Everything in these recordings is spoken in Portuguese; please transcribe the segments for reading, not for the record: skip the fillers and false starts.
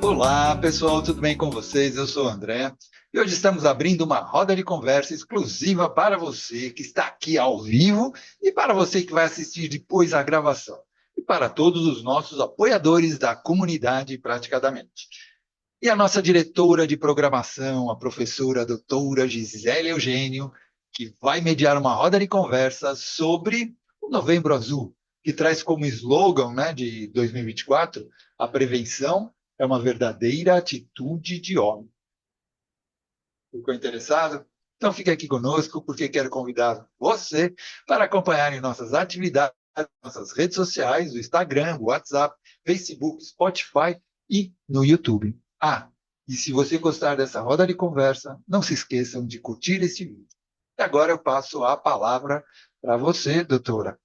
Olá, pessoal, tudo bem com vocês? Eu sou o André e hoje estamos abrindo uma roda de conversa exclusiva para você que está aqui ao vivo e para você que vai assistir depois a gravação e para todos os nossos apoiadores da comunidade Praticadamente. E a nossa diretora de programação, a professora doutora Gisele Eugênio, que vai mediar uma roda de conversa sobre o Novembro Azul, que traz como slogan, né, de 2024, a prevenção é uma verdadeira atitude de homem. Ficou interessado? Então fique aqui conosco, porque quero convidar você para acompanhar nossas atividades, nossas redes sociais, o Instagram, o WhatsApp, Facebook, Spotify e no YouTube. E se você gostar dessa roda de conversa, não se esqueçam de curtir este vídeo. E agora eu passo a palavra para você, doutora.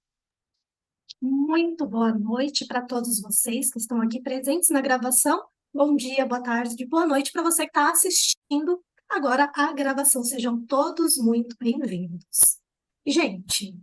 Muito boa noite para todos vocês que estão aqui presentes na gravação. Bom dia, boa tarde, boa noite para você que está assistindo agora a gravação. Sejam todos muito bem-vindos. Gente,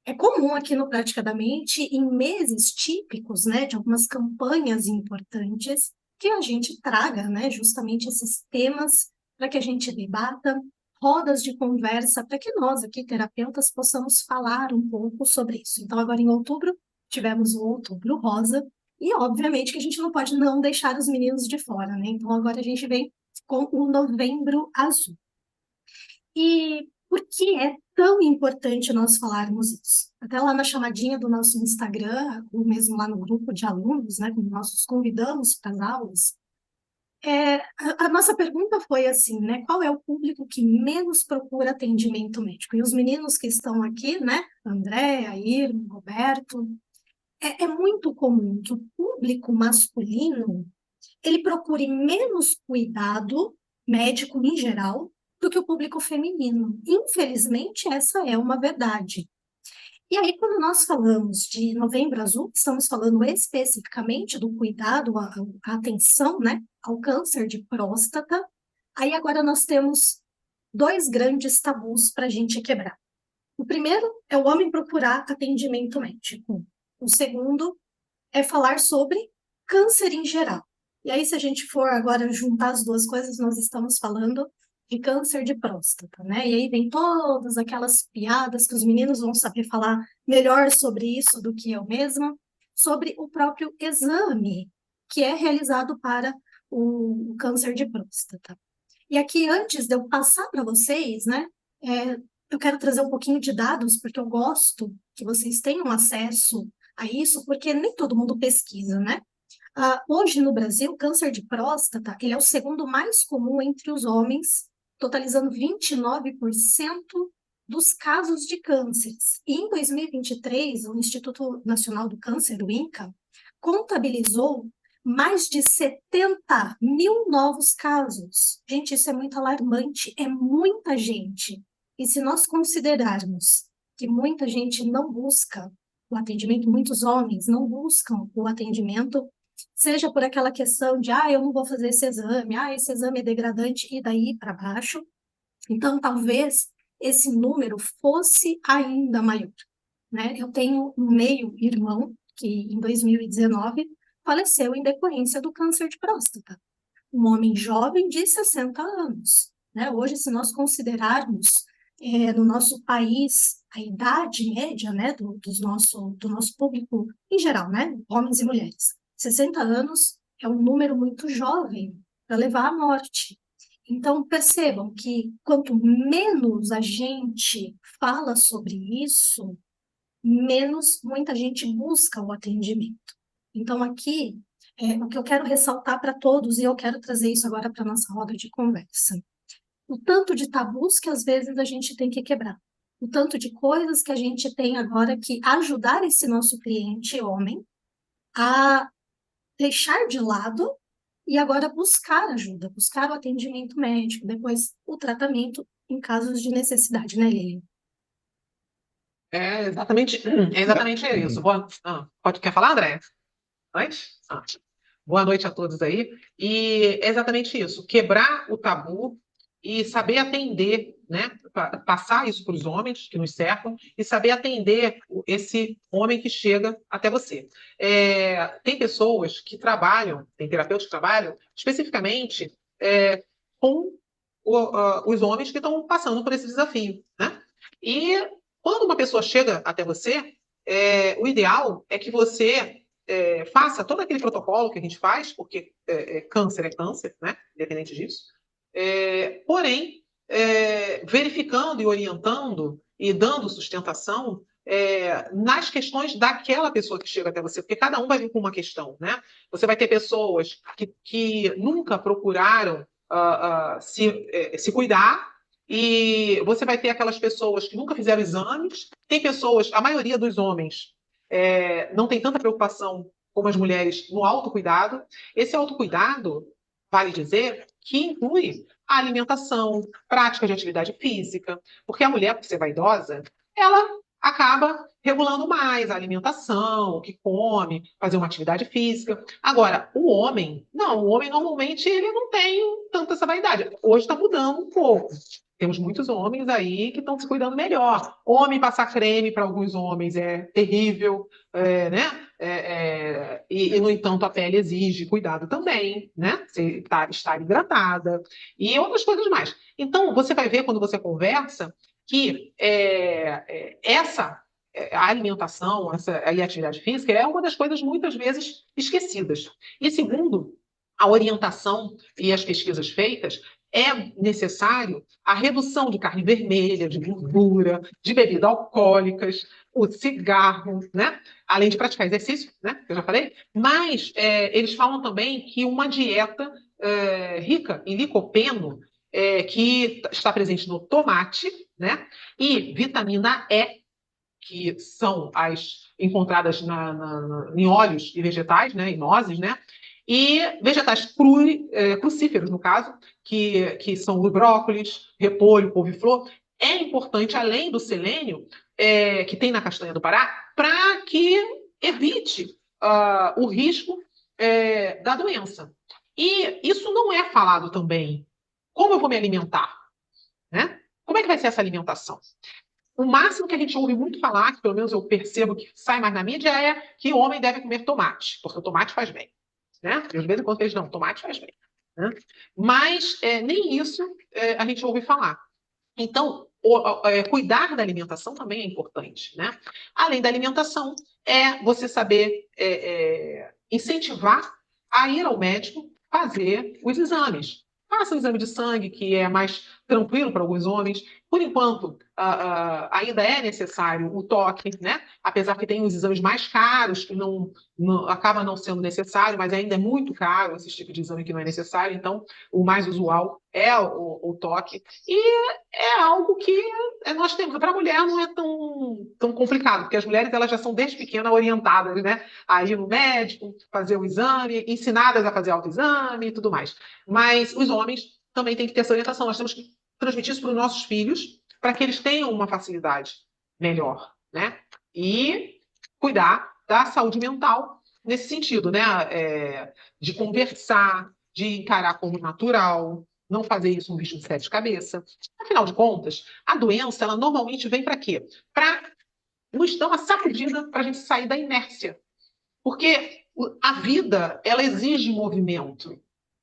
é comum aqui no Praticadamente, em meses típicos, né, de algumas campanhas importantes, que a gente traga, né, justamente esses temas para que a gente debata, rodas de conversa, para que nós aqui, terapeutas, possamos falar um pouco sobre isso. Então, agora em outubro, tivemos o Outubro Rosa, e obviamente que a gente não pode não deixar os meninos de fora, né? Então, agora a gente vem com o Novembro Azul. E por que é tão importante nós falarmos isso? Até lá na chamadinha do nosso Instagram, ou mesmo lá no grupo de alunos, né, como nós os convidamos para as aulas, a nossa pergunta foi assim, né, qual é o público que menos procura atendimento médico? E os meninos que estão aqui, né, André, Ayrton, Roberto, é muito comum que o público masculino ele procure menos cuidado médico em geral do que o público feminino. Infelizmente, essa é uma verdade. E aí, quando nós falamos de Novembro Azul, estamos falando especificamente do cuidado, a atenção, né, ao câncer de próstata. Aí agora nós temos dois grandes tabus para a gente quebrar. O primeiro é o homem procurar atendimento médico. O segundo é falar sobre câncer em geral. E aí, se a gente for agora juntar as duas coisas, nós estamos falando de câncer de próstata, né? E aí vem todas aquelas piadas que os meninos vão saber falar melhor sobre isso do que eu mesma, sobre o próprio exame que é realizado para o câncer de próstata. E aqui, antes de eu passar para vocês, né, eu quero trazer um pouquinho de dados, porque eu gosto que vocês tenham acesso a isso, porque nem todo mundo pesquisa, né? Hoje no Brasil, o câncer de próstata ele é o segundo mais comum entre os homens, totalizando 29% dos casos de cânceres. E em 2023, o Instituto Nacional do Câncer, o INCA, contabilizou mais de 70 mil novos casos. Gente, isso é muito alarmante, é muita gente. E se nós considerarmos que muita gente não busca o atendimento, muitos homens não buscam o atendimento, seja por aquela questão de, eu não vou fazer esse exame é degradante, e daí para baixo. Então, talvez esse número fosse ainda maior, né? Eu tenho um meio-irmão que, em 2019, faleceu em decorrência do câncer de próstata. Um homem jovem de 60 anos, né? Hoje, se nós considerarmos no nosso país a idade média, né, do nosso público em geral, né, homens e mulheres, 60 anos é um número muito jovem para levar à morte. Então, percebam que quanto menos a gente fala sobre isso, menos muita gente busca o atendimento. Então, aqui, o que eu quero ressaltar para todos, e eu quero trazer isso agora para a nossa roda de conversa, o tanto de tabus que às vezes a gente tem que quebrar, o tanto de coisas que a gente tem agora que ajudar esse nosso cliente homem a deixar de lado e agora buscar ajuda, buscar o atendimento médico, depois o tratamento em casos de necessidade, né, Lili? É exatamente isso. Quer falar, André? Antes? Boa noite a todos aí. E é exatamente isso, quebrar o tabu e saber atender né, passar isso para os homens que nos cercam e saber atender esse homem que chega até você. Tem pessoas que trabalham, tem terapeutas que trabalham especificamente com os homens que estão passando por esse desafio, né? E quando uma pessoa chega até você, o ideal é que você faça todo aquele protocolo que a gente faz, porque câncer é câncer, né? Independente disso. Porém, verificando e orientando e dando sustentação nas questões daquela pessoa que chega até você, porque cada um vai vir com uma questão, né? Você vai ter pessoas que nunca procuraram se cuidar, e você vai ter aquelas pessoas que nunca fizeram exames. Tem pessoas, a maioria dos homens, não tem tanta preocupação como as mulheres no autocuidado. Esse autocuidado, vale dizer, que inclui a alimentação, prática de atividade física, porque a mulher, por ser vaidosa, ela acaba regulando mais a alimentação, o que come, fazer uma atividade física. Agora, o homem, não, o homem normalmente ele não tem tanta essa vaidade. Hoje está mudando um pouco. Temos muitos homens aí que estão se cuidando melhor. Homem passar creme para alguns homens é terrível, né? No entanto, a pele exige cuidado também, né? Você estar hidratada e outras coisas mais. Então, você vai ver quando você conversa que a alimentação, e a atividade física é uma das coisas muitas vezes esquecidas. E segundo a orientação e as pesquisas feitas, é necessário a redução de carne vermelha, de gordura, de bebidas alcoólicas, o cigarro, né? Além de praticar exercício, né? Que eu já falei. Mas eles falam também que uma dieta rica em licopeno, que está presente no tomate, né? E vitamina E, que são as encontradas em óleos e vegetais, né? Em nozes, né? E vegetais crucíferos, no caso, que são o brócolis, repolho, couve-flor. É importante, além do selênio, que tem na castanha do Pará, para que evite o risco da doença. E isso não é falado também. Como eu vou me alimentar? Né? Como é que vai ser essa alimentação? O máximo que a gente ouve muito falar, que pelo menos eu percebo que sai mais na mídia, é que o homem deve comer tomate, porque o tomate faz bem. Né? E às vezes, quando eles não, tomate faz bem. Né? Mas nem isso a gente ouve falar. Então, cuidar da alimentação também é importante. Né? Além da alimentação, é você saber incentivar a ir ao médico fazer os exames. Faça o exame de sangue, que é mais tranquilo para alguns homens. Por enquanto, ainda é necessário o toque, né? Apesar que tem os exames mais caros, que acaba não sendo necessário, mas ainda é muito caro esse tipo de exame que não é necessário. Então, o mais usual é o toque. E é algo que nós temos. Para a mulher não é tão complicado, porque as mulheres elas já são desde pequena orientadas, né? A ir no médico, fazer o exame, ensinadas a fazer autoexame e tudo mais. Mas os homens também têm que ter essa orientação. Nós temos que transmitir isso para os nossos filhos, para que eles tenham uma facilidade melhor, né? E cuidar da saúde mental nesse sentido, né? De conversar, de encarar como natural, não fazer isso um bicho de sete cabeças. Afinal de contas, a doença, ela normalmente vem para quê? Para nos dar uma sacudida para a gente sair da inércia. Porque a vida, ela exige movimento.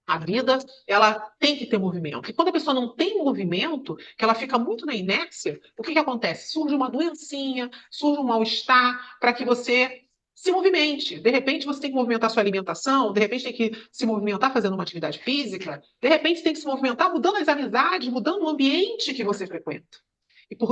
A vida, ela tem que ter movimento. E quando a pessoa não tem movimento, que ela fica muito na inércia, o que acontece? Surge uma doencinha, surge um mal-estar para que você se movimente. De repente, você tem que movimentar sua alimentação, de repente, tem que se movimentar fazendo uma atividade física, de repente, tem que se movimentar mudando as amizades, mudando o ambiente que você frequenta.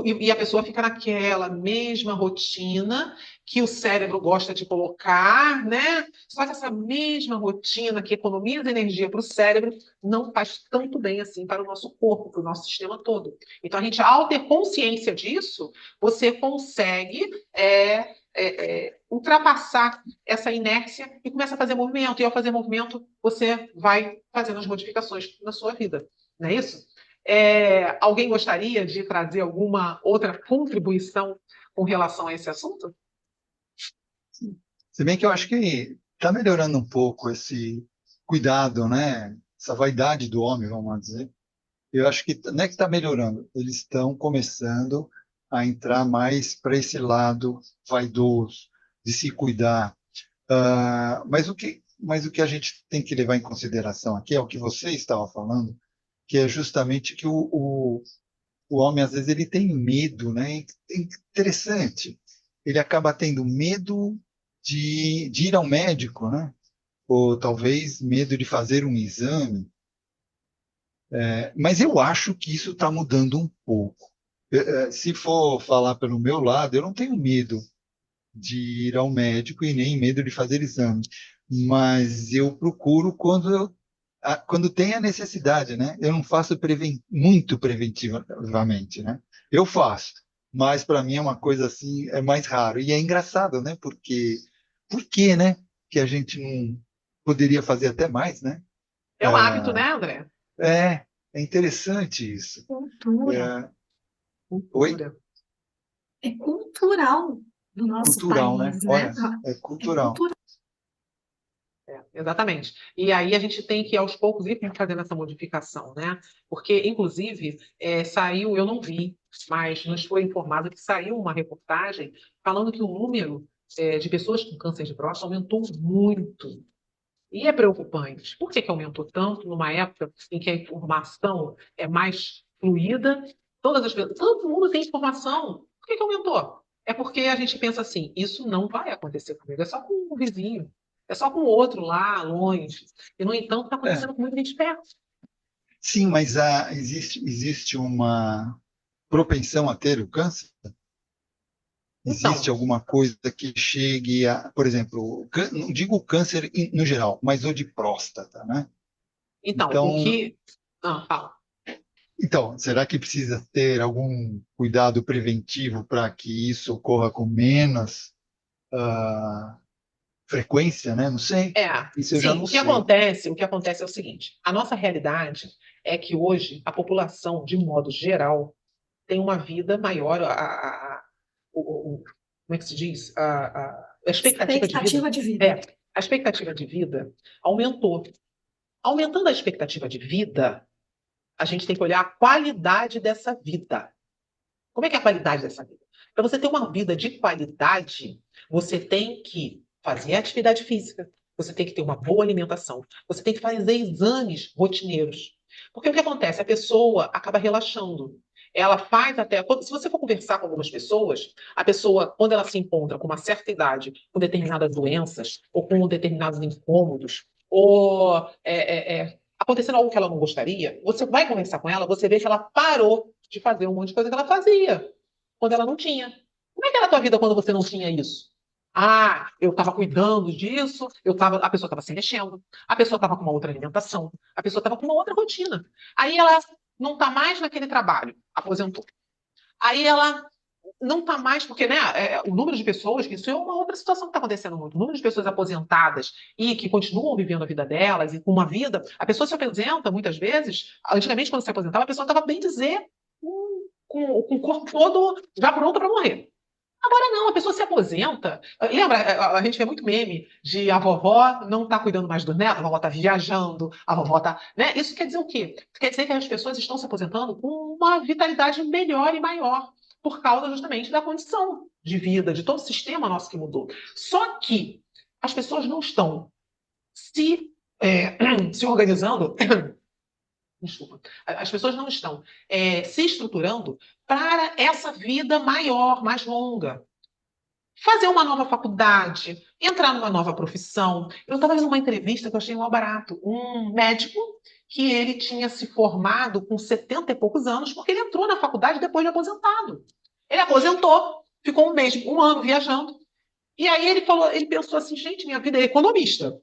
E a pessoa fica naquela mesma rotina que o cérebro gosta de colocar, né? Só que essa mesma rotina que economiza energia para o cérebro não faz tanto bem assim para o nosso corpo, para o nosso sistema todo. Então, a gente, ao ter consciência disso, você consegue ultrapassar essa inércia e começa a fazer movimento. E ao fazer movimento, você vai fazendo as modificações na sua vida. Não é isso? Alguém gostaria de trazer alguma outra contribuição com relação a esse assunto? Se bem que eu acho que está melhorando um pouco esse cuidado, né? Essa vaidade do homem, vamos dizer. Eu acho que não é que está melhorando, eles estão começando a entrar mais para esse lado vaidoso, de se cuidar. Mas o que a gente tem que levar em consideração aqui é o que você estava falando, que é justamente que o homem, às vezes, ele tem medo, né? É interessante. Ele acaba tendo medo de ir ao médico, né? Ou talvez medo de fazer um exame. Mas eu acho que isso está mudando um pouco. Se for falar pelo meu lado, eu não tenho medo de ir ao médico e nem medo de fazer exame, mas eu procuro quando tem a necessidade, né? Eu não faço muito preventivamente, né? Eu faço, mas para mim é uma coisa assim, é mais raro. E é engraçado, né? Por que, né? Que a gente não poderia fazer até mais, né? É um hábito, né, André? É interessante isso. Cultura. É, oi? Cultura. É cultural do nosso Cultural, né? país, né? Olha, é É cultural. cultural. Exatamente. E aí a gente tem que, aos poucos, ir fazendo essa modificação, né? Porque, inclusive, saiu, eu não vi, mas nos foi informado que saiu uma reportagem falando que o número de pessoas com câncer de próstata aumentou muito. E é preocupante. Por que que aumentou tanto numa época em que a informação é mais fluida? Todo mundo tem informação. Por que que aumentou? É porque a gente pensa assim, isso não vai acontecer comigo, é só com o vizinho, é só com o outro lá, longe. E, no entanto, está É, acontecendo com muita gente perto. sim, mas existe uma propensão a ter o câncer? Existe Então, alguma coisa que chegue a, por exemplo, não digo o câncer no geral, mas o de próstata, né? o Então, que... Ah, fala. será que precisa ter algum cuidado preventivo para que isso ocorra com menos frequência, né? Não sei. É, Isso eu já sim, não sei. o que acontece é o seguinte, a nossa realidade é que hoje a população, de modo geral, tem uma vida maior, como é que se diz? A expectativa de vida, Expectativa de vida. é, a expectativa de vida aumentou. Aumentando a expectativa de vida, a gente tem que olhar a qualidade dessa vida. Como é que é a qualidade dessa vida? Para você ter uma vida de qualidade, você tem que fazer atividade física, você tem que ter uma boa alimentação, você tem que fazer exames rotineiros. Porque o que acontece? A pessoa acaba relaxando. Ela faz até. Se você for conversar com algumas pessoas, a pessoa, quando ela se encontra com uma certa idade, com determinadas doenças, ou com determinados incômodos, ou acontecendo algo que ela não gostaria, você vai conversar com ela, você vê que ela parou de fazer um monte de coisa que ela fazia quando ela não tinha. Como é que era a tua vida quando você não tinha isso? Ah, eu estava cuidando disso, a pessoa estava se mexendo, a pessoa estava com uma outra alimentação, a pessoa estava com uma outra rotina. Aí ela não está mais naquele trabalho, aposentou. Aí ela não está mais, porque né, o número de pessoas, isso é uma outra situação que está acontecendo muito, o número de pessoas aposentadas e que continuam vivendo a vida delas e com uma vida. A pessoa se aposenta muitas vezes, antigamente, quando se aposentava, a pessoa estava bem dizer, com o corpo todo já pronto para morrer. Agora não, a pessoa se aposenta. Lembra, a gente vê muito meme de a vovó não está cuidando mais do neto, a vovó está viajando, a vovó está. Né? Isso quer dizer o quê? Quer dizer que as pessoas estão se aposentando com uma vitalidade melhor e maior, por causa justamente da condição de vida, de todo o sistema nosso que mudou. Só que as pessoas não estão se, se organizando. Desculpa. As pessoas não estão se estruturando para essa vida maior, mais longa. Fazer uma nova faculdade, entrar numa nova profissão. Eu estava vendo uma entrevista que eu achei mal barato. Um médico que ele tinha se formado com 70 e poucos anos, porque ele entrou na faculdade depois de aposentado. Ele aposentou, ficou um ano viajando. E aí ele falou, ele pensou assim, gente, minha vida é economista.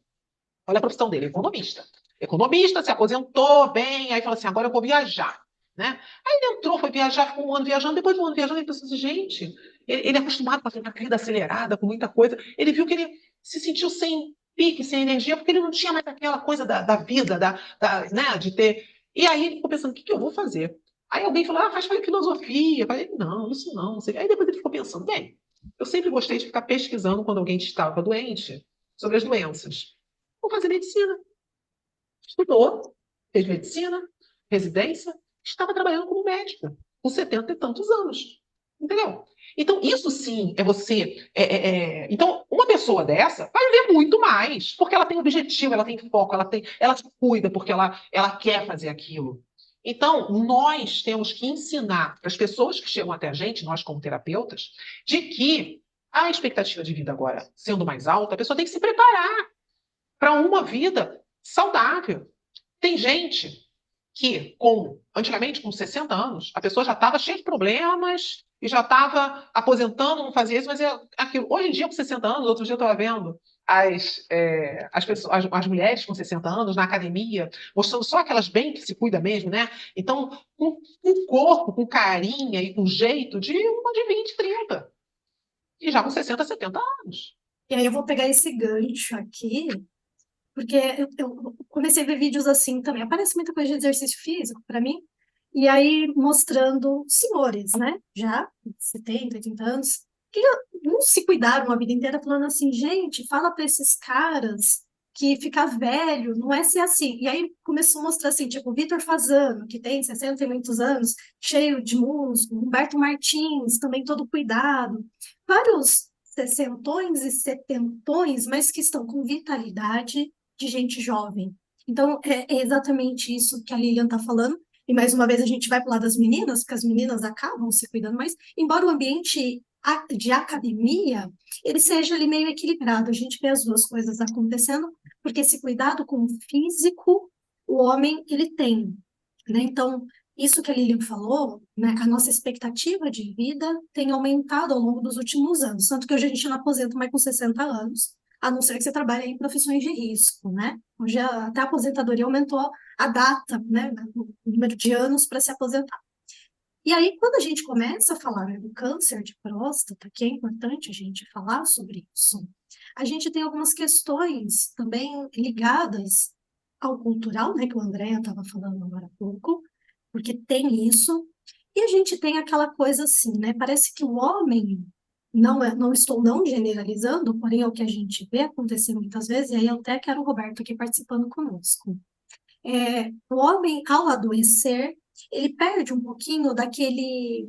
Olha a profissão dele, economista. Economista, se aposentou bem, aí falou assim, agora eu vou viajar. Né? Aí ele entrou, foi viajar, ficou um ano viajando, depois de um ano viajando, ele pensou assim, gente, ele é acostumado com a vida acelerada, com muita coisa, ele viu que ele se sentiu sem pique, sem energia, porque ele não tinha mais aquela coisa da vida, né, de ter... E aí ele ficou pensando, o que eu vou fazer? Aí alguém falou, faz filosofia. Eu falei, não, isso não. Não sei. Aí depois ele ficou pensando, bem, eu sempre gostei de ficar pesquisando quando alguém estava doente sobre as doenças. Vou fazer medicina. Estudou, fez medicina, residência, estava trabalhando como médico, com 70 e tantos anos. Entendeu? Então, isso sim é você. Então, uma pessoa dessa vai viver muito mais, porque ela tem objetivo, ela tem foco, ela se cuida porque ela quer fazer aquilo. Então, nós temos que ensinar para as pessoas que chegam até a gente, nós como terapeutas, de que a expectativa de vida agora sendo mais alta, a pessoa tem que se preparar para uma vida saudável. Tem gente que, antigamente, com 60 anos, a pessoa já estava cheia de problemas e já estava aposentando, não fazia isso, mas é aquilo. Hoje em dia, com 60 anos, outro dia eu estava vendo as mulheres com 60 anos na academia, mostrando só aquelas bem que se cuida mesmo, né? Então, com corpo, com carinha e com jeito de uma de 20, 30. E já com 60, 70 anos. E aí eu vou pegar esse gancho aqui, porque eu comecei a ver vídeos assim também. Aparece muita coisa de exercício físico para mim. E aí mostrando senhores, né? Já 70, 80 anos, que não se cuidaram a vida inteira, falando assim, gente, fala para esses caras que ficar velho não é ser assim. E aí começou a mostrar assim, tipo, o Vitor Fasano, que tem 60 e muitos anos, cheio de músculo, Humberto Martins, também todo cuidado. Vários sessentões e setentões, mas que estão com vitalidade de gente jovem. Então, é exatamente isso que a Lilian está falando. E mais uma vez a gente vai para o lado das meninas, porque as meninas acabam se cuidando mais, embora o ambiente de academia ele seja ali meio equilibrado, a gente vê as duas coisas acontecendo, porque esse cuidado com o físico, o homem ele tem, né? Então, isso que a Lilian falou, né, a nossa expectativa de vida tem aumentado ao longo dos últimos anos, tanto que hoje a gente não aposenta mais com 60 anos, a não ser que você trabalhe em profissões de risco, né? Hoje até a aposentadoria aumentou a data, né, o número de anos para se aposentar. E aí, quando a gente começa a falar, né, do câncer de próstata, que é importante a gente falar sobre isso, a gente tem algumas questões também ligadas ao cultural, né, que o André estava falando agora há pouco, porque tem isso, e a gente tem aquela coisa assim, né, parece que o homem, não estou não generalizando, porém é o que a gente vê acontecer muitas vezes, e aí eu até quero o Roberto aqui participando conosco. O homem, ao adoecer, ele perde um pouquinho daquele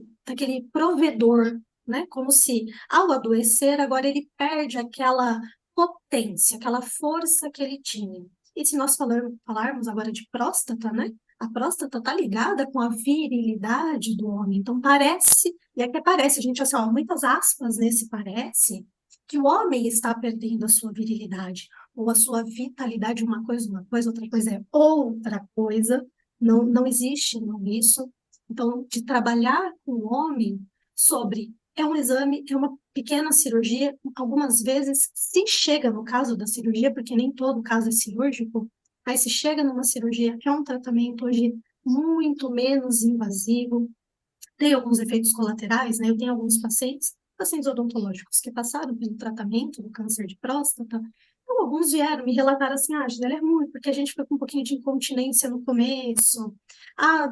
provedor, né? Como se, ao adoecer, agora ele perde aquela potência, aquela força que ele tinha. E se nós falarmos agora de próstata, né? A próstata está ligada com a virilidade do homem. Então, parece, e aqui parece, gente, assim, ó, muitas aspas nesse parece, que o homem está perdendo a sua virilidade ou a sua vitalidade, uma coisa, outra coisa é outra coisa, não existe não isso. Então, de trabalhar com o homem sobre, é um exame, é uma pequena cirurgia, algumas vezes se chega no caso da cirurgia, porque nem todo caso é cirúrgico, mas se chega numa cirurgia, é um tratamento hoje muito menos invasivo, tem alguns efeitos colaterais, né? Eu tenho alguns pacientes odontológicos que passaram pelo tratamento do câncer de próstata. Então, alguns vieram me relatar assim, Gisele, é ruim, porque a gente fica com um pouquinho de incontinência no começo,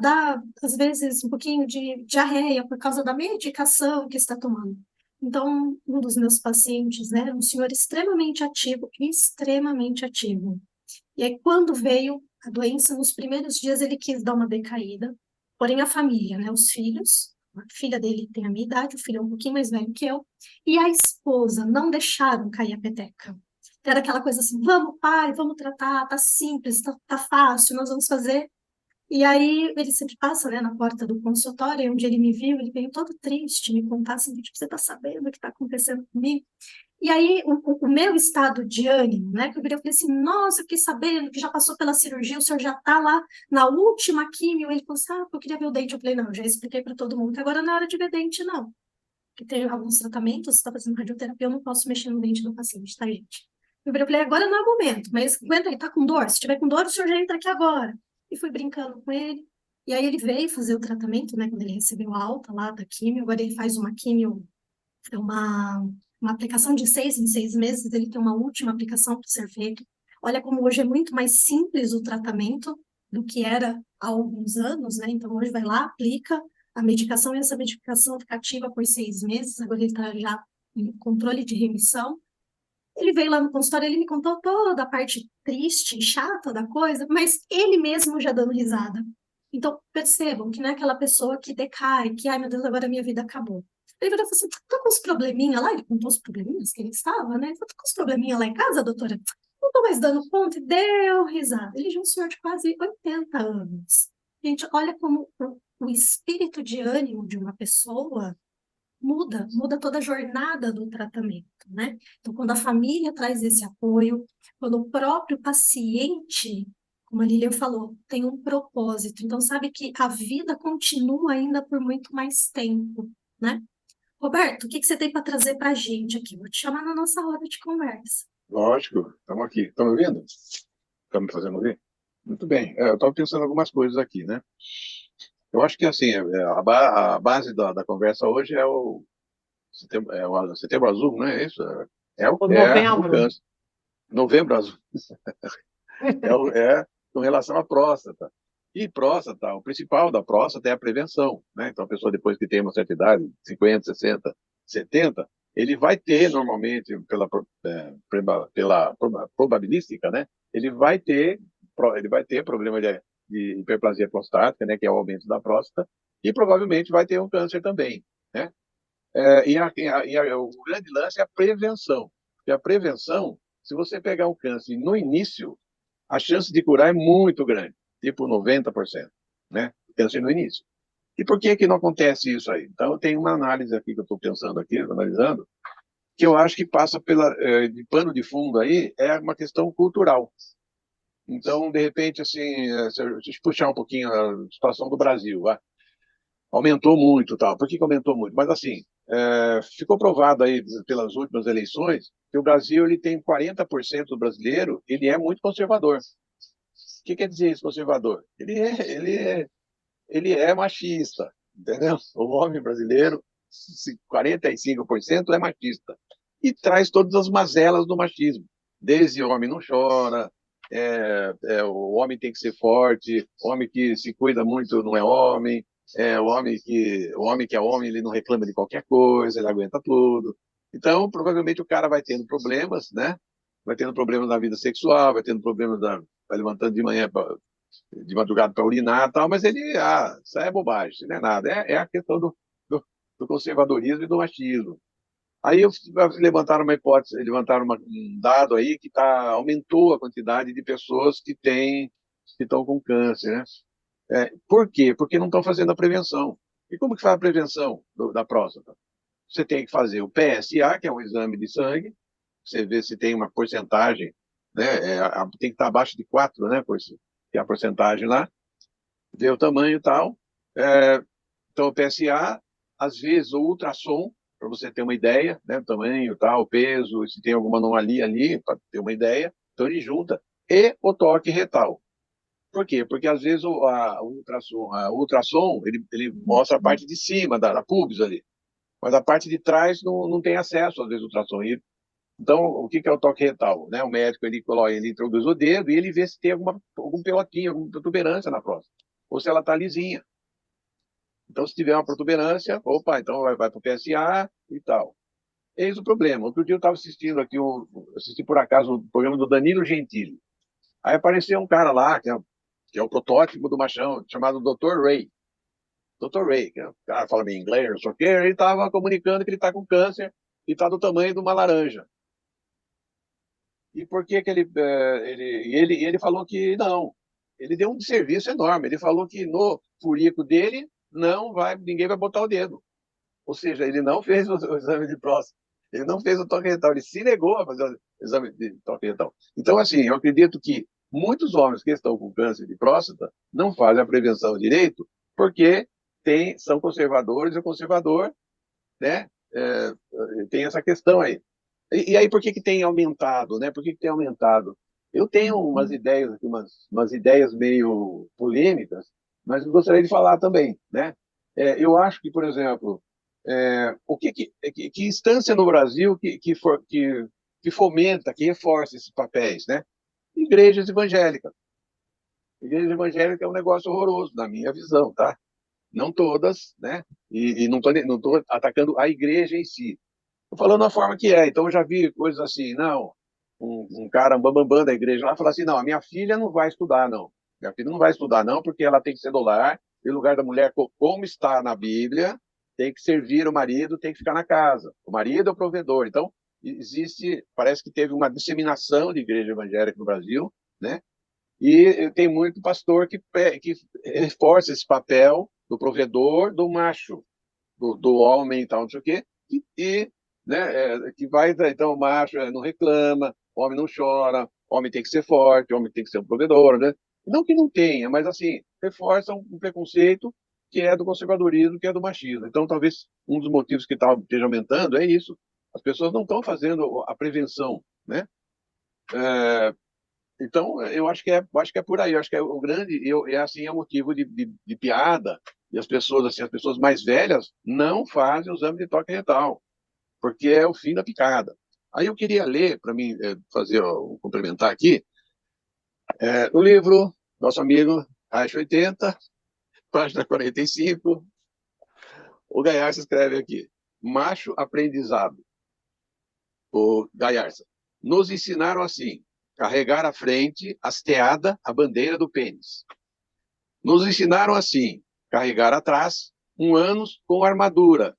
dá, às vezes, um pouquinho de diarreia por causa da medicação que está tomando. Então, um dos meus pacientes, né, um senhor extremamente ativo. E aí, quando veio a doença, nos primeiros dias ele quis dar uma decaída, porém a família, né, os filhos, a filha dele tem a minha idade, o filho é um pouquinho mais velho que eu, e a esposa não deixaram cair a peteca. Era aquela coisa assim, vamos pai, vamos tratar, tá simples, tá fácil, nós vamos fazer. E aí ele sempre passa, né, na porta do consultório, onde ele me viu, ele veio todo triste, me contar assim, tipo, você tá sabendo o que tá acontecendo comigo? E aí, o meu estado de ânimo, né? Que eu virei e falei assim, nossa, eu fiquei sabendo que já passou pela cirurgia, o senhor já tá lá na última químio. Ele falou assim, eu queria ver o dente. Eu falei, não, já expliquei para todo mundo que agora não é hora de ver dente, não. Que tem alguns tratamentos, você está fazendo radioterapia, eu não posso mexer no dente do paciente, tá, gente? Eu virei e falei, agora não é o momento, mas aguenta aí, tá com dor? Se tiver com dor, o senhor já entra aqui agora. E fui brincando com ele. E aí ele veio fazer o tratamento, né? Quando ele recebeu a alta lá da químio, agora ele faz uma químio, é uma aplicação de 6 em 6 meses, ele tem uma última aplicação para ser feito. Olha como hoje é muito mais simples o tratamento do que era há alguns anos, né? Então, hoje vai lá, aplica a medicação e essa medicação fica ativa por 6 meses, agora ele está já em controle de remissão. Ele veio lá no consultório, ele me contou toda a parte triste, chata da coisa, mas ele mesmo já dando risada. Então, percebam que não é aquela pessoa que decai, que, ai meu Deus, agora a minha vida acabou. Ele virou e falou assim, tô com uns probleminha lá, ele contou os probleminhas que ele estava, né? Tô com uns probleminha lá em casa, doutora. Não tô mais dando conta, e deu risada. Ele já é um senhor de quase 80 anos. Gente, olha como o espírito de ânimo de uma pessoa muda toda a jornada do tratamento, né? Então, quando a família traz esse apoio, quando o próprio paciente, como a Lilian falou, tem um propósito, então sabe que a vida continua ainda por muito mais tempo, né? Roberto, o que que você tem para trazer para a gente aqui? Vou te chamar na nossa roda de conversa. Lógico, estamos aqui. Estão me ouvindo? Estão me fazendo ouvir? Muito bem. Eu estava pensando algumas coisas aqui, né? Eu acho que, assim, a base da conversa hoje é o Setembro Azul, não é isso? O É o novembro. câncer. Novembro Azul. É com relação à próstata. E próstata, o principal da próstata é a prevenção, né? Então, a pessoa, depois que tem uma certa idade, 50, 60, 70, ele vai ter, normalmente, pela probabilística, né? Ele vai ter problema de hiperplasia prostática, né? Que é o aumento da próstata, e provavelmente vai ter um câncer também, né? O grande lance é a prevenção. E a prevenção, se você pegar um câncer no início, a chance de curar é muito grande, tipo 90%, né? Câncer no início. E por que que não acontece isso aí? Então, tem uma análise aqui que eu estou pensando aqui, analisando, que eu acho que passa de pano de fundo aí, é uma questão cultural. Então, de repente, assim, se eu puxar um pouquinho a situação do Brasil, aumentou muito, tal. Por que que aumentou muito? Mas assim, ficou provado aí pelas últimas eleições que o Brasil ele tem 40% do brasileiro, ele é muito conservador. O que quer dizer isso, conservador? Ele é machista, entendeu? O homem brasileiro, 45% é machista. E traz todas as mazelas do machismo. Desde o homem não chora, o homem tem que ser forte, o homem que se cuida muito não é homem, o homem que é homem, ele não reclama de qualquer coisa, ele aguenta tudo. Então, provavelmente o cara vai tendo problemas, né? Vai tendo problemas na vida sexual, vai tendo problemas vai levantando de manhã de madrugada para urinar e tal, mas isso é bobagem, isso não é nada. É a questão do conservadorismo e do machismo. Aí levantaram uma hipótese, levantaram um dado aí que aumentou a quantidade de pessoas que estão com câncer, né? Por quê? Porque não estão fazendo a prevenção. E como que faz a prevenção da próstata? Você tem que fazer o PSA, que é um exame de sangue, você vê se tem uma porcentagem, né? Tem que estar abaixo de 4, né? Que é a porcentagem lá, ver o tamanho e tal. É, então, o PSA, às vezes, o ultrassom, para você ter uma ideia, né? O tamanho, tal, o peso, se tem alguma anomalia ali, para ter uma ideia. Então, ele junta. E o toque retal. Por quê? Porque, às vezes, o ultrassom ele mostra a parte de cima da pubis ali. Mas a parte de trás não tem acesso, às vezes, ao ultrassom. Então, o que é o toque retal? Né? O médico ele introduz o dedo e ele vê se tem algum pelotinho, alguma protuberância na próstata, ou se ela está lisinha. Então, se tiver uma protuberância, opa, então vai para o PSA e tal. Eis o problema. Outro dia eu estava assistindo aqui, assisti por acaso o programa do Danilo Gentili. Aí apareceu um cara lá, que é o protótipo do machão, chamado Dr. Ray. Dr. Ray, que o cara fala bem inglês, não sei o quê, ele estava comunicando que ele está com câncer e está do tamanho de uma laranja. E por que que ele falou que não? Ele deu um serviço enorme. Ele falou que no furico dele ninguém vai botar o dedo. Ou seja, ele não fez o exame de próstata. Ele não fez o toque retal. Ele se negou a fazer o exame de toque retal. Então, assim, eu acredito que muitos homens que estão com câncer de próstata não fazem a prevenção direito porque são conservadores e o conservador, né, tem essa questão aí. E aí, por que que tem aumentado, né? Por que que tem aumentado? Eu tenho umas ideias aqui, umas ideias meio polêmicas, mas eu gostaria de falar também, né? Eu acho que, por exemplo, que instância no Brasil que fomenta, que reforça esses papéis, né? Igrejas evangélicas. Igreja evangélica é um negócio horroroso, na minha visão, tá? Não todas, né? E não tô atacando a igreja em si. Estou falando da forma que é. Então, eu já vi coisas assim, não, um cara, um bambambam da igreja lá, falar assim, não, a minha filha não vai estudar, não. Minha filha não vai estudar, não, porque ela tem que ser do lar, e o lugar da mulher, como está na Bíblia, tem que servir o marido, tem que ficar na casa. O marido é o provedor. Então, parece que teve uma disseminação de igreja evangélica no Brasil, né? E tem muito pastor que reforça esse papel do provedor, do macho, do homem e tal, não sei o quê, né, que vai, então o macho não reclama, o homem não chora, o homem tem que ser forte, o homem tem que ser um provedor, né? Não que não tenha, mas assim, reforça um preconceito que é do conservadorismo, que é do machismo. Então, talvez um dos motivos que esteja aumentando é isso. As pessoas não estão fazendo a prevenção, né? Então, eu acho que é por aí. Eu acho que é o grande, assim, é motivo de piada. E as pessoas, assim, as pessoas mais velhas não fazem o exame de toque retal, porque é o fim da picada. Aí eu queria ler, para mim fazer, complementar aqui, o livro, nosso amigo, Acho 80, página 45, o Gaiarsa escreve aqui, macho aprendizado. O Gaiarsa, nos ensinaram assim, carregar à frente, hasteada, a bandeira do pênis. Nos ensinaram assim, carregar atrás, um ânus com armadura.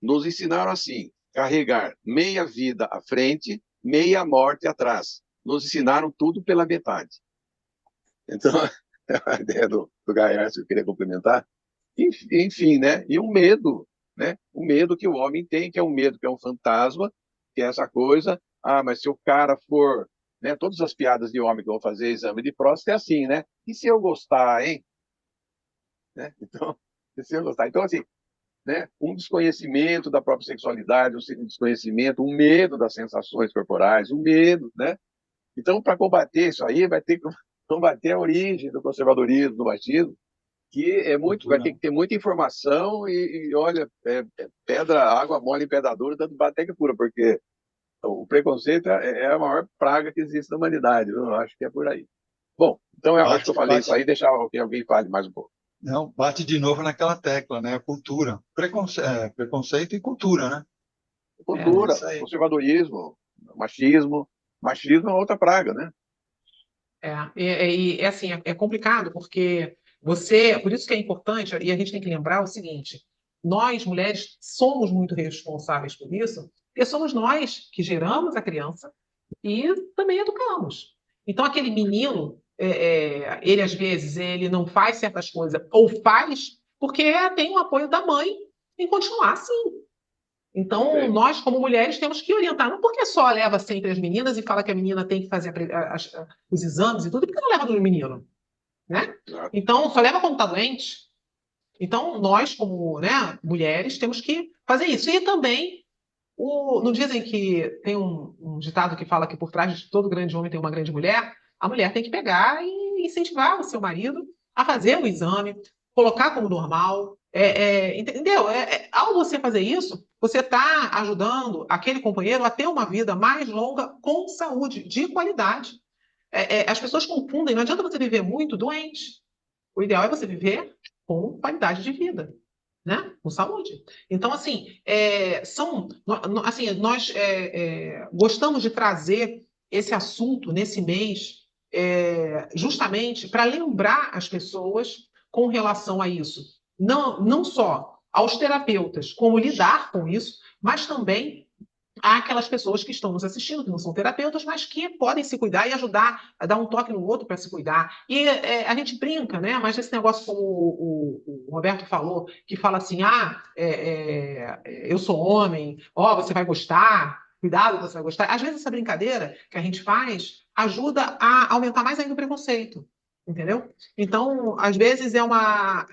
Nos ensinaram assim, carregar meia vida à frente, meia morte atrás. Nos ensinaram tudo pela metade. Então, a ideia do Gaiarsa, eu queria complementar. Enfim, né? E o medo, né? O medo que o homem tem, que é um medo, que é um fantasma, que é essa coisa. Ah, mas se o cara for, né? Todas as piadas de homem que vão fazer exame de próstata é assim, né? E se eu gostar, hein? Né? Então, se eu gostar. Então, assim, né? Um desconhecimento da própria sexualidade, um desconhecimento, um medo das sensações corporais, um medo, né? Então, para combater isso aí, vai ter que combater a origem do conservadorismo, do machismo, que vai ter que ter muita informação e olha, pedra, água mole em pedra dura, tanto bate até que fura, porque o preconceito é a maior praga que existe na humanidade. Eu acho que é por aí. Bom, então eu acho que eu falei isso aí, deixar que alguém fale mais um pouco. Não, bate de novo naquela tecla, né? Cultura. Preconceito e cultura, né? É Cultura, isso aí. conservadorismo, machismo. Machismo é outra praga, né? E assim, é complicado, porque por isso que é importante, e a gente tem que lembrar o seguinte: nós, mulheres, somos muito responsáveis por isso, porque somos nós que geramos a criança e também educamos. Então, aquele menino, ele às vezes ele não faz certas coisas, ou faz porque tem o apoio da mãe em continuar assim. Então, Sim. nós, como mulheres, temos que orientar. Não porque só leva sempre as meninas e fala que a menina tem que fazer os exames e tudo, porque não leva do menino, né? Exato. Então, só leva quando está doente. Então, nós, como, né, mulheres, temos que fazer isso. E também, não dizem que tem um ditado que fala que por trás de todo grande homem tem uma grande mulher? A mulher tem que pegar e incentivar o seu marido a fazer o exame, colocar como normal. Entendeu? Ao você fazer isso, você está ajudando aquele companheiro a ter uma vida mais longa com saúde, de qualidade. As pessoas confundem, não adianta você viver muito doente. O ideal é você viver com qualidade de vida, né? Com saúde. Então, assim, nós gostamos de trazer esse assunto nesse mês justamente para lembrar as pessoas com relação a isso. Não só aos terapeutas, como lidar com isso, mas também há aquelas pessoas que estão nos assistindo, que não são terapeutas, mas que podem se cuidar e ajudar a dar um toque no outro para se cuidar. E a gente brinca, né? Mas esse negócio, como o Roberto falou, que fala assim: eu sou homem, ó, você vai gostar, cuidado, você vai gostar. Às vezes essa brincadeira que a gente faz ajuda a aumentar mais ainda o preconceito. Entendeu? Então, às vezes é uma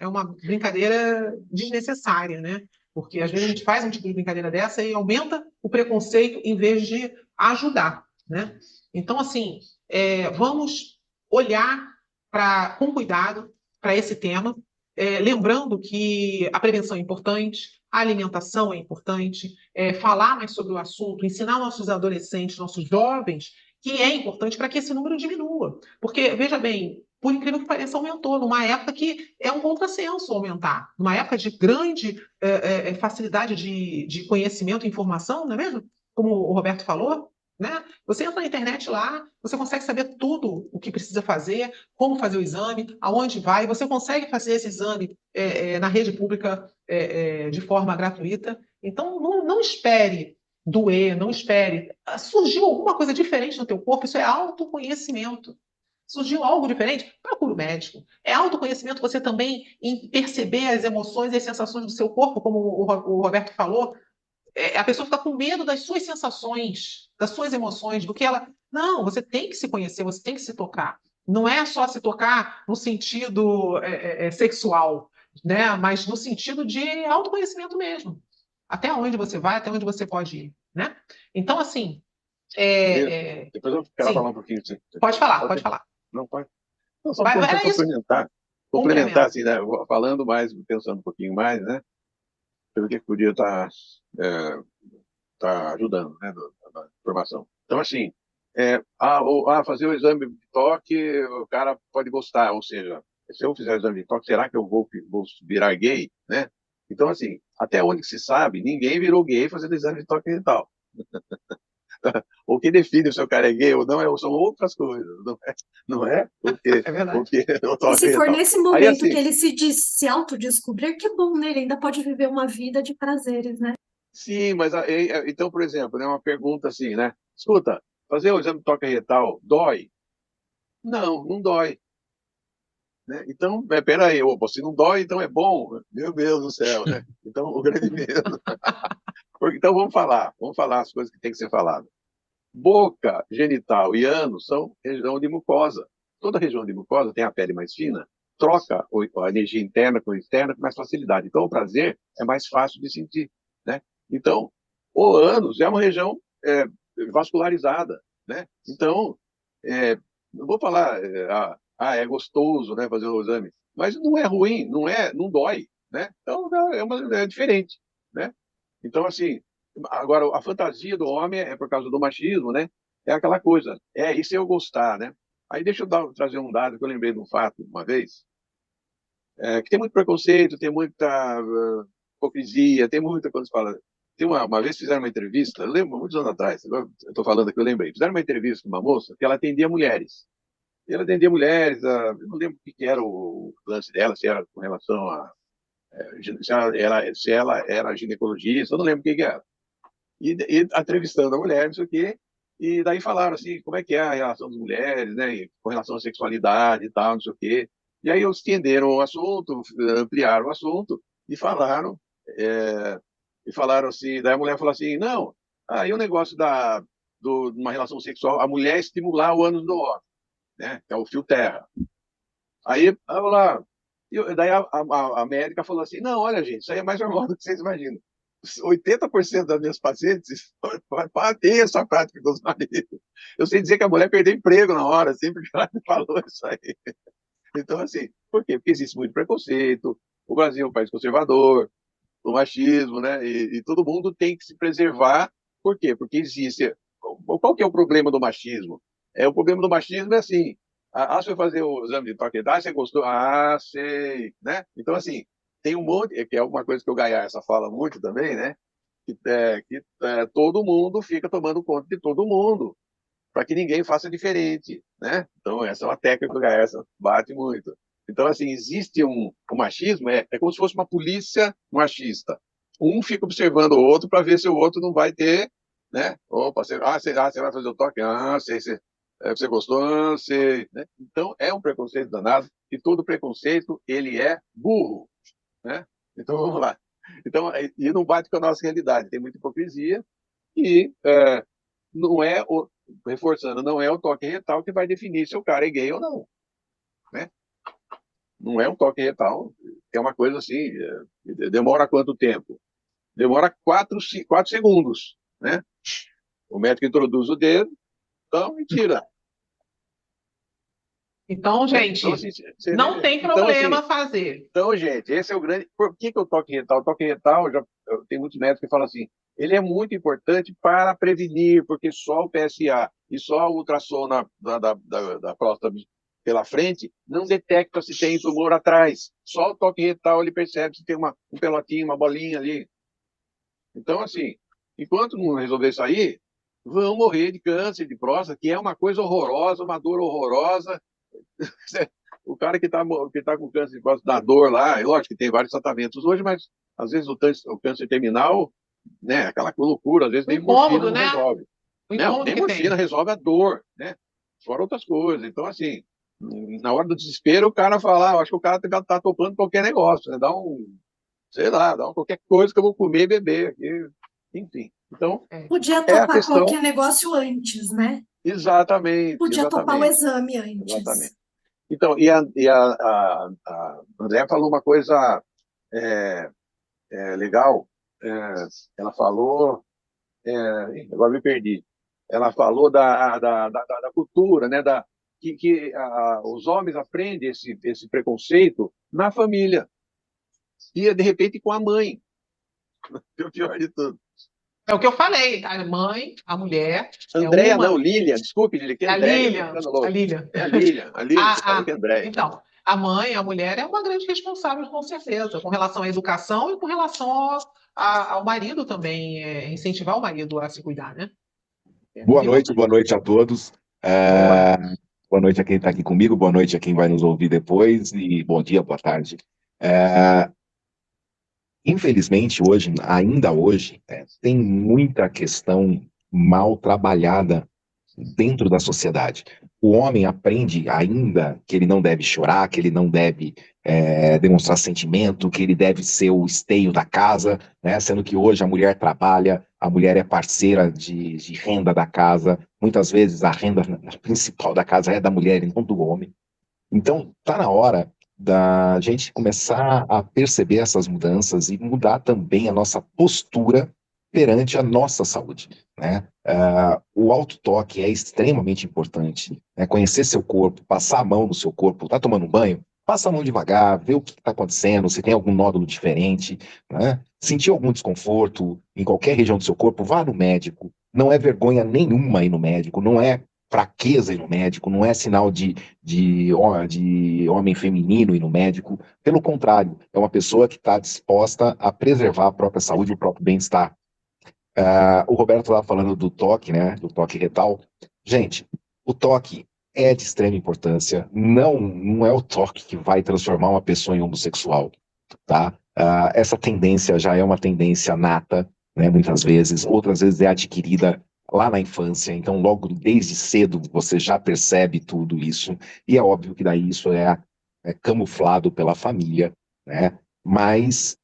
brincadeira desnecessária, né? Porque às vezes a gente faz um tipo de brincadeira dessa e aumenta o preconceito em vez de ajudar, né? Então, assim, vamos olhar com cuidado para esse tema, lembrando que a prevenção é importante, a alimentação é importante, falar mais sobre o assunto, ensinar nossos adolescentes, nossos jovens, que é importante para que esse número diminua. Porque, veja bem, por incrível que pareça, aumentou numa época que é um contrassenso aumentar, numa época de grande facilidade de conhecimento e informação, não é mesmo? Como o Roberto falou, né? Você entra na internet lá, você consegue saber tudo o que precisa fazer, como fazer o exame, aonde vai. Você consegue fazer esse exame na rede pública de forma gratuita. Então, não espere doer, não espere. Surgiu alguma coisa diferente no teu corpo, isso é autoconhecimento. Surgiu algo diferente? Procura o médico. É autoconhecimento você também em perceber as emoções e as sensações do seu corpo, como o Roberto falou. A pessoa fica com medo das suas sensações, das suas emoções, do que ela. Não, você tem que se conhecer, você tem que se tocar. Não é só se tocar no sentido sexual, né? Mas no sentido de autoconhecimento mesmo. Até onde você vai, até onde você pode ir, né? Então, assim, Depois eu quero falar sim, um pouquinho. pode falar, Pode pode ser? falar. Não, pode. Não, só Vai, para era isso, complementar, complemento. assim, né? Falando mais, pensando um pouquinho mais, né? Pelo que podia estar ajudando, né? Na informação. Então, assim, fazer o exame de toque, o cara pode gostar, ou seja, se eu fizer o exame de toque, será que eu vou virar gay, né? Então, assim, até onde se sabe, ninguém virou gay fazendo exame de toque e tal. O que define se o cara é gay ou não são outras coisas, não é É verdade. o que eu E toque se e for tal. nesse Aí, momento que assim, ele se autodescobrir, que bom, né? Ele ainda pode viver uma vida de prazeres, né? sim, mas então, por exemplo, né, uma pergunta assim, né? Escuta, fazer o exame de toque retal dói? Não, não dói. Né? Então, peraí, opa, se não dói, então é bom. Meu Deus do céu, né? Então, o grande medo. Então, vamos falar as coisas que tem que ser faladas. Boca, genital e ânus são região de mucosa. Toda região de mucosa tem a pele mais fina, troca a energia interna com a externa com mais facilidade. Então, o prazer é mais fácil de sentir, né? Então, o ânus é uma região vascularizada, né? Então, não vou falar, é gostoso, né, fazer o exame, mas não é ruim, não dói, né? Então, é diferente, né? Então, assim, agora, a fantasia do homem é por causa do machismo, né? É aquela coisa, isso eu gostar, né? Aí deixa eu trazer um dado que eu lembrei de um fato uma vez, que tem muito preconceito, tem muita hipocrisia, tem muita, quando se fala... Tem uma vez fizeram uma entrevista, eu lembro, muitos anos atrás, agora eu estou falando aqui, eu lembrei, fizeram uma entrevista com uma moça que ela atendia mulheres. E ela atendia mulheres, eu não lembro o que era o lance dela, se era com relação a... se ela era ginecologista, eu não lembro o que era. E entrevistando a mulher, não sei o quê, e daí falaram assim, como é que é a relação das mulheres, né, com relação à sexualidade e tal, não sei o quê. E aí eles estenderam o assunto, ampliaram o assunto é, e falaram assim, daí a mulher falou assim, não, aí o negócio de uma relação sexual, a mulher estimular o ânus do homem, né, que é o fio terra. Aí, lá, daí a médica falou assim, não, olha gente, isso aí é mais normal do que vocês imaginam. 80% das minhas pacientes têm essa prática com os maridos. Eu sei dizer que a mulher perdeu emprego na hora, assim, porque ela me falou isso aí. Então, assim, por quê? Porque existe muito preconceito, o Brasil é um país conservador, o machismo, né? E todo mundo tem que se preservar. Por quê? Porque existe... Qual que é o problema do machismo? O problema do machismo é assim, você vai fazer o exame de toque de idade, você gostou? Ah, sei, né? Então, assim, tem um monte, que é uma coisa que o Gaiarsa fala muito também, né? Que todo mundo fica tomando conta de todo mundo, para que ninguém faça diferente, né? Então, essa é uma técnica que o Gaiarsa bate muito. Então, assim, existe um machismo, é como se fosse uma polícia machista. Um fica observando o outro para ver se o outro não vai ter, né? Opa, você vai fazer o toque? Ah, sei, você gostou? Ah, sei. Né? Então, é um preconceito danado, e todo preconceito, ele é burro, né? Então, vamos lá. Então, e não bate com a nossa realidade. Tem muita hipocrisia e não é reforçando, não é o toque retal que vai definir se o cara é gay ou não, né? Não é um toque retal, é uma coisa assim, demora quanto tempo? Demora 4 segundos, né? O médico introduz o dedo, então, e tira. Então, Né? Então, gente, assim, você não vê. tem Então, assim, problema fazer. então, gente, esse é o grande. Por que o toque retal? O toque retal, tem muitos médicos que falam assim, ele é muito importante para prevenir, porque só o PSA e só o ultrassom da próstata pela frente não detecta se tem tumor atrás. Só o toque retal ele percebe se tem um pelotinho, uma bolinha ali. Então, assim, enquanto não resolver isso aí, vão morrer de câncer de próstata, que é uma coisa horrorosa, uma dor horrorosa. O cara que tá com câncer de próstata, da dor lá, é lógico que tem vários tratamentos hoje, mas às vezes o câncer terminal, né, aquela loucura, às vezes O nem morfina incômodo, não né? resolve. O Não, incômodo nem que morfina tem. resolve a dor, né? Fora outras coisas. Então, assim, na hora do desespero, o cara fala, eu acho que o cara tá topando qualquer negócio, né? Sei lá, dá qualquer coisa que eu vou comer e beber aqui. Enfim. Então, É. Podia é a topar questão. qualquer negócio antes, né? Exatamente, Podia topar o exatamente, exame antes. exatamente. Então, a André falou uma coisa é, legal. É, ela falou, agora me perdi. Ela falou da cultura, né? Que os homens aprendem esse preconceito na família e, de repente, com a mãe. Que é o pior de tudo. É o que eu falei. A mãe, a mulher, é Andréia, não, uma. Lilian, desculpe, Lilian, que é A Andréia, eu tô Lilian, ficando a louco. Lilian. É a Lilian, você falou que é Andréia. Então, a mãe, a mulher é uma grande responsável, com certeza, com relação à educação e com relação ao marido também, incentivar o marido a se cuidar, né? É muito Boa importante. noite a todos. Boa. É, boa noite a quem está aqui comigo, boa noite a quem vai nos ouvir depois, e bom dia, boa tarde. É, Infelizmente, hoje, ainda hoje, tem muita questão mal trabalhada dentro da sociedade. O homem aprende ainda que ele não deve chorar, que ele não deve demonstrar sentimento, que ele deve ser o esteio da casa, né? Sendo que hoje a mulher trabalha, a mulher é parceira de renda da casa, muitas vezes a renda principal da casa é da mulher e não do homem. Então, está na hora da gente começar a perceber essas mudanças e mudar também a nossa postura perante a nossa saúde, né? O autotoque é extremamente importante, né? Conhecer seu corpo, passar a mão no seu corpo, tá tomando um banho, passa a mão devagar, vê o que está acontecendo, se tem algum nódulo diferente, né? Sentir algum desconforto em qualquer região do seu corpo, vá no médico. Não é vergonha nenhuma ir no médico, não é fraqueza ir no médico, não é sinal de homem feminino ir no médico. Pelo contrário, é uma pessoa que está disposta a preservar a própria saúde e o próprio bem-estar. O Roberto estava falando do toque, né? Do toque retal. Gente, o toque é de extrema importância. Não é o toque que vai transformar uma pessoa em homossexual, tá? Essa tendência já é uma tendência nata, né? Muitas vezes, outras vezes é adquirida lá na infância. Então, logo desde cedo você já percebe tudo isso. E é óbvio que daí isso é camuflado pela família, né? Mas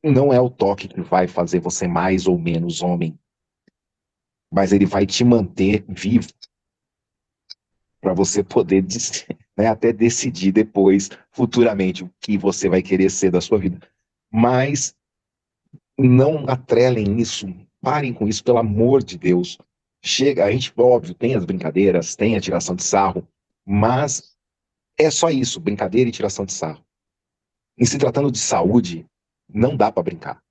não é o toque que vai fazer você mais ou menos homem, mas ele vai te manter vivo para você poder, né, até decidir depois, futuramente, o que você vai querer ser da sua vida. Mas não atrelem isso, parem com isso, pelo amor de Deus. Chega, a gente, óbvio, tem as brincadeiras, tem a tiração de sarro, mas é só isso, brincadeira e tiração de sarro. Em se tratando de saúde, não dá para brincar.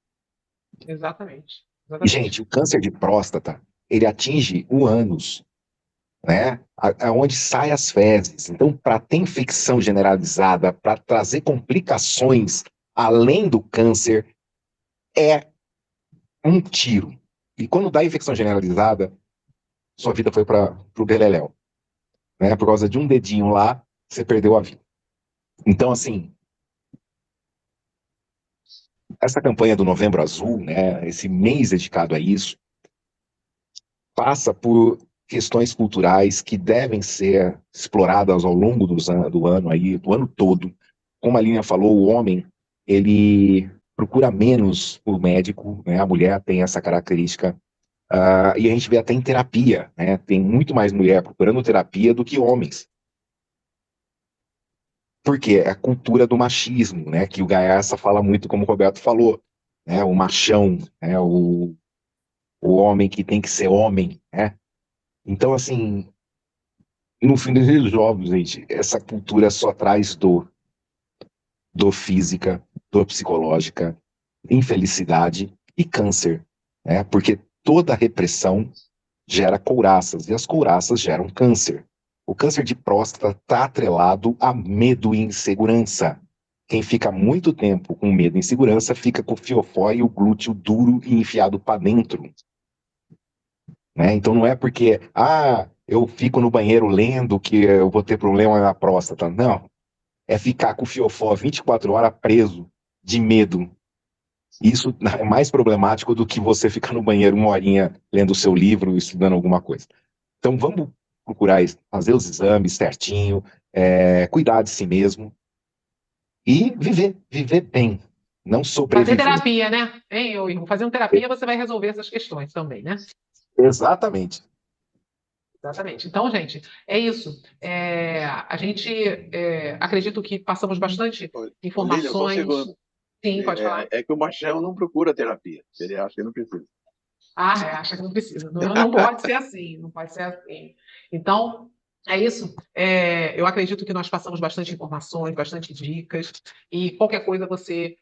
Exatamente. E, gente, Exatamente. o câncer de próstata, ele atinge o ânus, né? Aonde saem as fezes. Então, para ter infecção generalizada, para trazer complicações além do câncer, é um tiro. E quando dá infecção generalizada, sua vida foi para o beleléu, né? Por causa de um dedinho lá, você perdeu a vida. Então, assim, essa campanha do Novembro Azul, né? Esse mês dedicado a isso, passa por questões culturais que devem ser exploradas ao longo do ano aí, do ano todo. Como a Linha falou, o homem, ele procura menos o médico, né? A mulher tem essa característica. E a gente vê até em terapia, né? Tem muito mais mulher procurando terapia do que homens. Por quê? É a cultura do machismo, né? Que o Gaiarsa fala muito, como o Roberto falou, né? O machão, né? O homem que tem que ser homem, né? Então, assim, no fim dos jogos, gente, essa cultura só traz dor física, dor psicológica, infelicidade e câncer, né? Porque toda repressão gera couraças e as couraças geram câncer. O câncer de próstata está atrelado a medo e insegurança. Quem fica muito tempo com medo e insegurança fica com o fiofó e o glúteo duro e enfiado para dentro. né? Então não é porque, eu fico no banheiro lendo que eu vou ter problema na próstata. Não, é ficar com o fiofó 24 horas preso de medo. Isso é mais problemático do que você ficar no banheiro uma horinha lendo o seu livro, estudando alguma coisa. Então vamos procurar fazer os exames certinho, cuidar de si mesmo e viver bem, não Fazer sobreviver. terapia, né? Hein, ô Igor? Fazendo terapia você vai resolver essas questões também, né? Exatamente. Exatamente. Então, gente, é isso. A gente acredito que passamos bastante Ô, Lilian, só um informações. segundo. Sim, pode falar. É que o machão não procura terapia. Ele acha que não precisa. Acha que não precisa. Não, não pode ser assim, não pode ser assim. Então, é isso. Eu acredito que nós passamos bastante informações, bastante dicas, e qualquer coisa você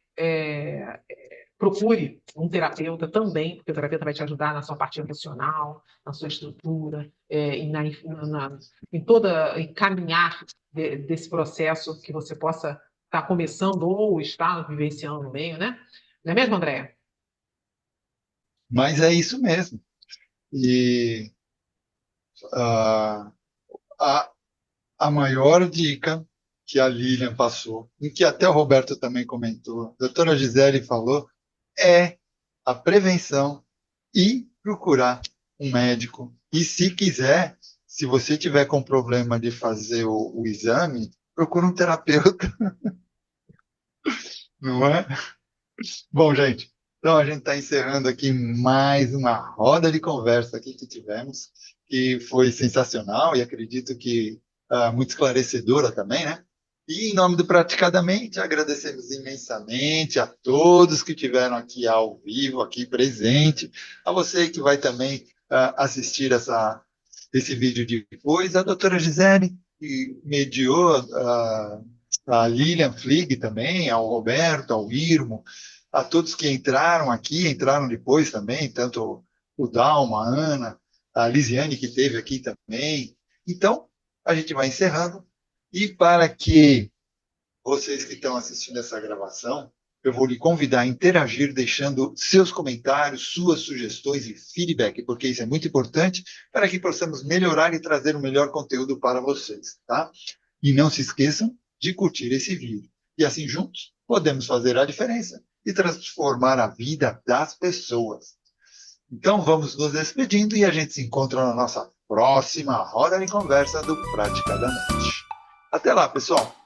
procure um terapeuta também, porque o terapeuta vai te ajudar na sua parte emocional, na sua estrutura, em toda encaminhar desse processo que você possa estar começando ou estar vivenciando no meio, né? Não é mesmo, Andréia? Mas é isso mesmo. E ah, a, a maior dica que a Lilian passou, e que até o Roberto também comentou, a doutora Gisele falou, é a prevenção e procurar um médico. E se quiser, se você tiver com problema de fazer o exame, procura um terapeuta, não é? Bom, gente, então a gente está encerrando aqui mais uma roda de conversa aqui que tivemos, que foi sensacional e acredito que muito esclarecedora também, né? E em nome do Praticadamente, agradecemos imensamente a todos que estiveram aqui ao vivo, aqui presente, a você que vai também assistir esse vídeo depois, a doutora Gisele, que mediou, a Lilian Flig também, ao Roberto, ao Irmo, a todos que entraram aqui, entraram depois também, tanto o Dalma, a Ana, a Lisiane, que esteve aqui também. Então, a gente vai encerrando. E para que vocês que estão assistindo essa gravação, eu vou lhe convidar a interagir, deixando seus comentários, suas sugestões e feedback, porque isso é muito importante para que possamos melhorar e trazer o melhor conteúdo para vocês, tá? E não se esqueçam de curtir esse vídeo. E assim, juntos, podemos fazer a diferença e transformar a vida das pessoas. Então, vamos nos despedindo e a gente se encontra na nossa próxima roda de conversa do Praticadamente. Até lá, pessoal!